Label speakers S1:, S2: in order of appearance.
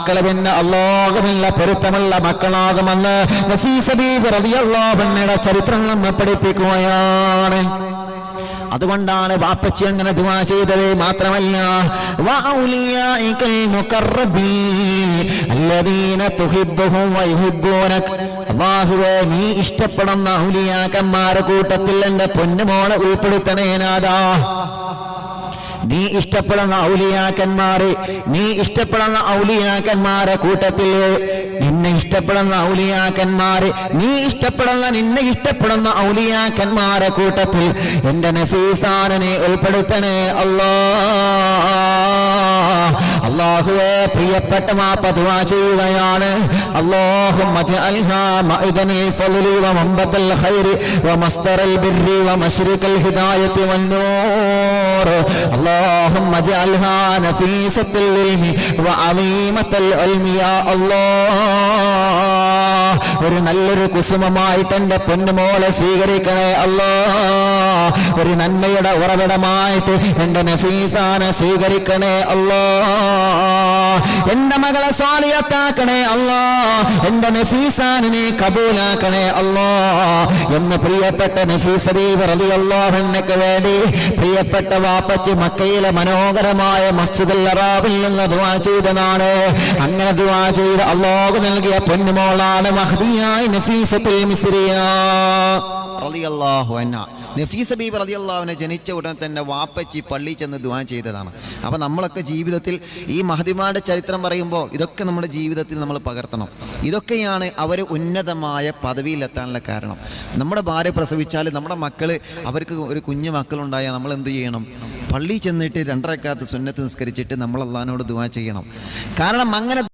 S1: മക്കള് പിന്നെ അല്ലാഹുവിന്റെ പൊരുത്തമുള്ള മക്കളാകുമെന്ന് നഫീസ ബീവി റളിയല്ലാഹു അൻഹയുടെ ചരിത്രം നമ്മെ പഠിപ്പിക്കുകയാണ്. അതുകൊണ്ടാണ് വാപ്പച്ചി അങ്ങനെ ദുആ ചെയ്തത്. മാത്രമല്ല വഔലിയാഇകൽ മുഖറബീൻ അല്ലദീന തുഹിബ്ബുഹും വയുഹിബ്ബൂനക, അല്ലാഹുവേ നീ ഇഷ്ടപ്പെടുന്ന ഔലിയാക്കന്മാരുടെ കൂട്ടത്തിൽ എൻ്റെ പൊന്നുമോളെ ഉൾപ്പെടുത്തണേ നാഥാ. നീ ഇഷ്ടപ്പെടുന്ന ഔലിയാക്കന്മാരെ കൂട്ടത്തിൽ നിന്നെ ഇഷ്ടപ്പെടുന്ന ഔലിയാക്കന്മാരെ കൂട്ടത്തിൽ എൻ്റെ നഫീസാനെ ഉൾപ്പെടുത്തണേ അല്ലാഹുവേ. പ്രിയപ്പെട്ട മാപ്പ ദുആ ചെയ്യുകയാണ്. അല്ലാഹുമ്മ ജഅൽഹാ മഅദനിൽ ഫളി വമൻബതൽ ഖൈരി വമസ്ദറൽ ബിർരി വമശ്രികൽ ഹിദായത്തി വന്നൂർ. اللهم اجعلها نفيسة العلم وعظيمة العلم يا الله. ഒരു നല്ലൊരു കുസുമമായിട്ട് എൻ്റെ പൊന്നുമോളെ സ്വീകരിക്കണേ അല്ലാ. ഒരു നന്മയുടെ ഉറവിടമായിട്ട് എൻ്റെ നഫീസാനെ സ്വീകരിക്കണേ അല്ലാ. എൻ്റെ മകളെ സ്വാലിഹത്താക്കണേ അല്ലാ. എൻ്റെ നഫീസാനെ കബൂലാക്കണേ അല്ലാ എന്ന് പ്രിയപ്പെട്ട നഫീസ ബീവി റളിയല്ലാഹു അൻഹയ്ക്ക് വേണ്ടി പ്രിയപ്പെട്ട വാപ്പച്ചി മക്കയിലെ മനോഹരമായ മസ്ജിദുൽ ഹറാമിൽ നിന്ന് ദുആ ചെയ്തതാണ്. അങ്ങനെ ദുആ ചെയ്ത് അല്ലാഹു നൽകിയ പൊന്നുമോളാണ് മഹ്ദിയായ നഫീസത്തുൽ മിസ്രിയ റളിയല്ലാഹു അൻഹ. നഫീസ ബീവി റളിയല്ലാഹു അൻഹ ജനിച്ച ഉടൻ തന്നെ വാപ്പച്ചി പള്ളിയിൽ ചെന്ന് ദുആ ചെയ്തതാണ്. അപ്പോൾ നമ്മളൊക്കെ ജീവിതത്തിൽ ഈ മഹദിമാരുടെ ചരിത്രം പറയുമ്പോൾ ഇതൊക്കെ നമ്മുടെ ജീവിതത്തിൽ നമ്മൾ പകർത്തണം. ഇതൊക്കെയാണ് അവർ ഉന്നതമായ പദവിയിലെത്താനുള്ള കാരണം. നമ്മുടെ ഭാര്യ പ്രസവിച്ചാൽ, നമ്മുടെ മക്കൾ, അവർക്ക് ഒരു കുഞ്ഞു മക്കളുണ്ടായാൽ നമ്മൾ എന്ത് ചെയ്യണം? പള്ളിയിൽ ചെന്നിട്ട് 2 റക്അത്ത് സുന്നത്ത് നിസ്കരിച്ചിട്ട് നമ്മൾ അല്ലാഹുവിനോട് ദുആ ചെയ്യണം. കാരണം അങ്ങനെ